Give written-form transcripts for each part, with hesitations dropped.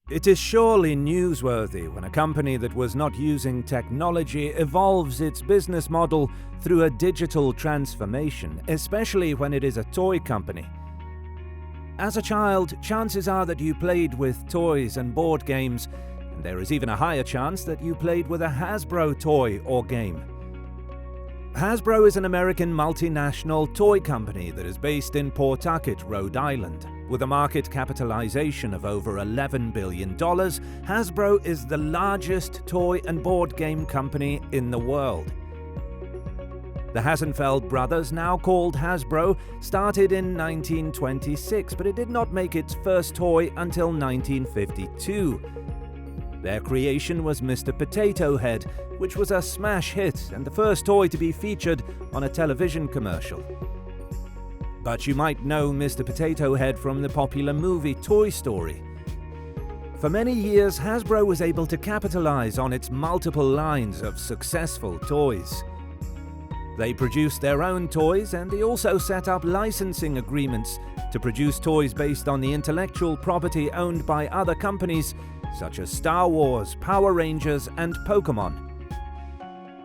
It is surely newsworthy when a company that was not using technology evolves its business model through a digital transformation, especially when it is a toy company. As a child, chances are that you played with toys and board games, and there is even a higher chance that you played with a Hasbro toy or game. Hasbro is an American multinational toy company that is based in Pawtucket, Rhode Island. With a market capitalization of over $11 billion, Hasbro is the largest toy and board game company in the world. The Hassenfeld brothers, now called Hasbro, started in 1926, but it did not make its first toy until 1952. Their creation was Mr. Potato Head, which was a smash hit and the first toy to be featured on a television commercial. But you might know Mr. Potato Head from the popular movie Toy Story. For many years, Hasbro was able to capitalize on its multiple lines of successful toys. They produced their own toys, and they also set up licensing agreements to produce toys based on the intellectual property owned by other companies such as Star Wars, Power Rangers, and Pokemon.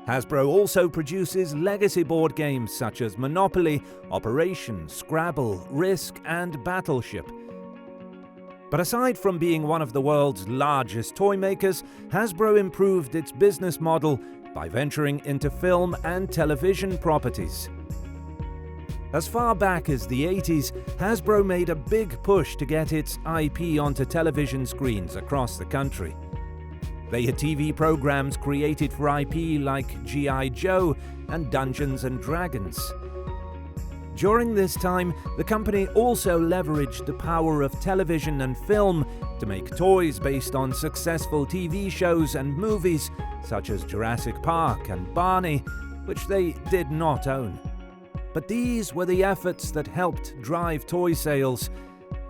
Hasbro also produces legacy board games such as Monopoly, Operation, Scrabble, Risk, and Battleship. But aside from being one of the world's largest toy makers, Hasbro improved its business model by venturing into film and television properties. As far back as the 80s, Hasbro made a big push to get its IP onto television screens across the country. They had TV programs created for IP like G.I. Joe and Dungeons & Dragons. During this time, the company also leveraged the power of television and film to make toys based on successful TV shows and movies such as Jurassic Park and Barney, which they did not own. But these were the efforts that helped drive toy sales,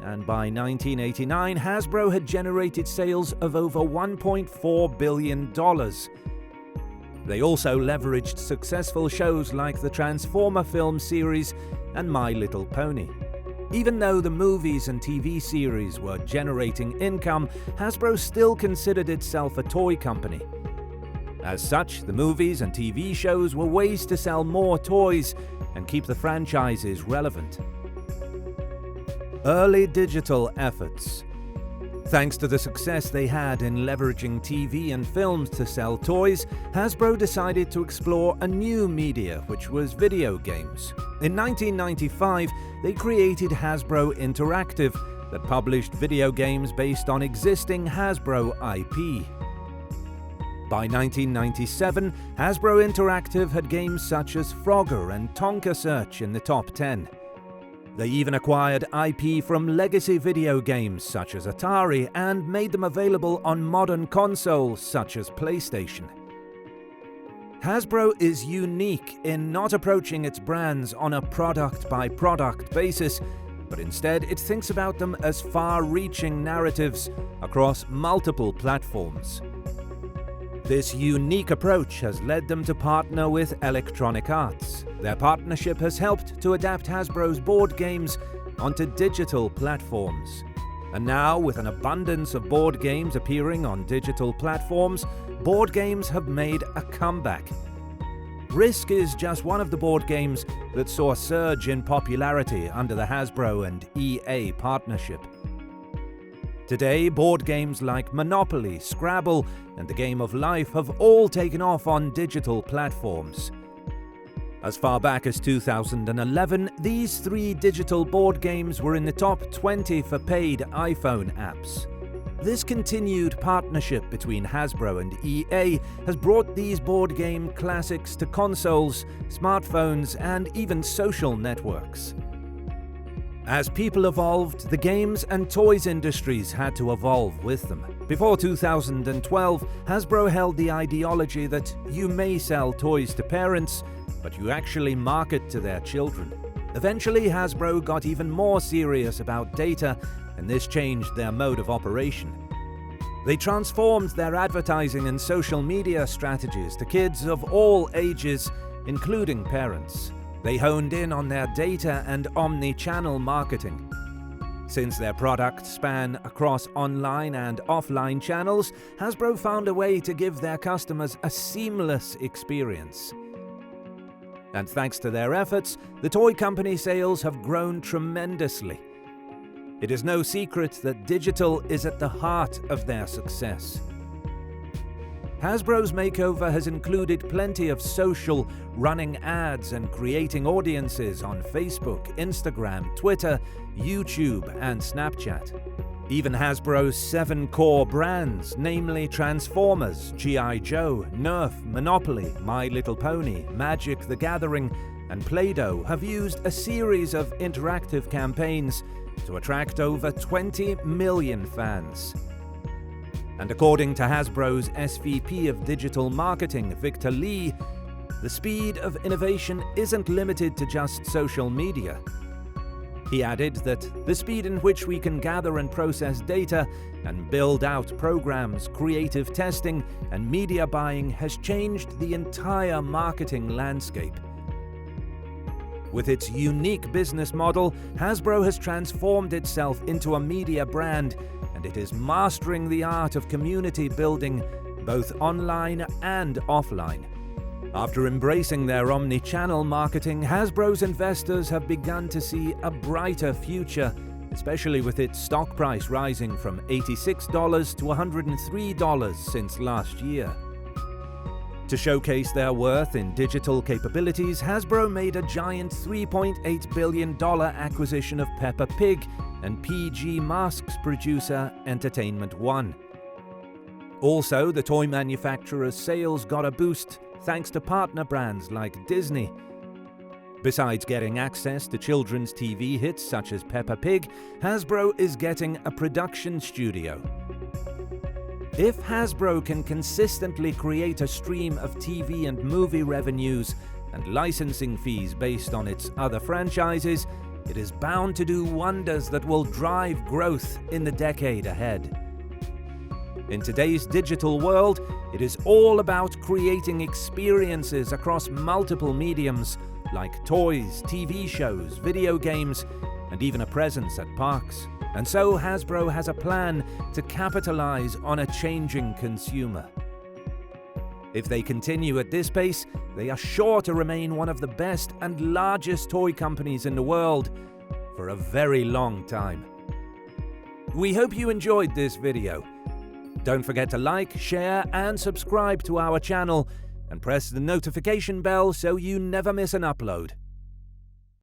and by 1989, Hasbro had generated sales of over $1.4 billion. They also leveraged successful shows like the Transformer film series and My Little Pony. Even though the movies and TV series were generating income, Hasbro still considered itself a toy company. As such, the movies and TV shows were ways to sell more toys and keep the franchises relevant. Early digital efforts. Thanks to the success they had in leveraging TV and films to sell toys, Hasbro decided to explore a new media, which was video games. In 1995, they created Hasbro Interactive that published video games based on existing Hasbro IP. By 1997, Hasbro Interactive had games such as Frogger and Tonka Search in the top 10. They even acquired IP from legacy video games such as Atari and made them available on modern consoles such as PlayStation. Hasbro is unique in not approaching its brands on a product-by-product basis, but instead it thinks about them as far-reaching narratives across multiple platforms. This unique approach has led them to partner with Electronic Arts. Their partnership has helped to adapt Hasbro's board games onto digital platforms. And now, with an abundance of board games appearing on digital platforms, board games have made a comeback. Risk is just one of the board games that saw a surge in popularity under the Hasbro and EA partnership. Today, board games like Monopoly, Scrabble, and the Game of Life have all taken off on digital platforms. As far back as 2011, these 3 digital board games were in the top 20 for paid iPhone apps. This continued partnership between Hasbro and EA has brought these board game classics to consoles, smartphones, and even social networks. As people evolved, the games and toys industries had to evolve with them. Before 2012, Hasbro held the ideology that you may sell toys to parents, but you actually market to their children. Eventually, Hasbro got even more serious about data, and this changed their mode of operation. They transformed their advertising and social media strategies to kids of all ages, including parents. They honed in on their data and omni-channel marketing. Since their products span across online and offline channels, Hasbro found a way to give their customers a seamless experience. And thanks to their efforts, the toy company sales have grown tremendously. It is no secret that digital is at the heart of their success. Hasbro's makeover has included plenty of social, running ads and creating audiences on Facebook, Instagram, Twitter, YouTube, and Snapchat. Even Hasbro's 7 core brands, namely Transformers, G.I. Joe, Nerf, Monopoly, My Little Pony, Magic the Gathering, and Play-Doh, have used a series of interactive campaigns to attract over 20 million fans. And according to Hasbro's SVP of Digital Marketing, Victor Lee, the speed of innovation isn't limited to just social media. He added that the speed in which we can gather and process data and build out programs, creative testing, and media buying has changed the entire marketing landscape. With its unique business model, Hasbro has transformed itself into a media brand, and it is mastering the art of community building both online and offline. After embracing their omni-channel marketing, Hasbro's investors have begun to see a brighter future, especially with its stock price rising from $86 to $103 since last year. To showcase their worth in digital capabilities, Hasbro made a giant $3.8 billion acquisition of Peppa Pig and PG Masks producer Entertainment One. Also, the toy manufacturer's sales got a boost thanks to partner brands like Disney. Besides getting access to children's TV hits such as Peppa Pig, Hasbro is getting a production studio. If Hasbro can consistently create a stream of TV and movie revenues and licensing fees based on its other franchises, it is bound to do wonders that will drive growth in the decade ahead. In today's digital world, it is all about creating experiences across multiple mediums like toys, TV shows, video games, and even a presence at parks. And so Hasbro has a plan to capitalize on a changing consumer. If they continue at this pace, they are sure to remain one of the best and largest toy companies in the world for a very long time. We hope you enjoyed this video. Don't forget to like, share, and subscribe to our channel, and press the notification bell so you never miss an upload.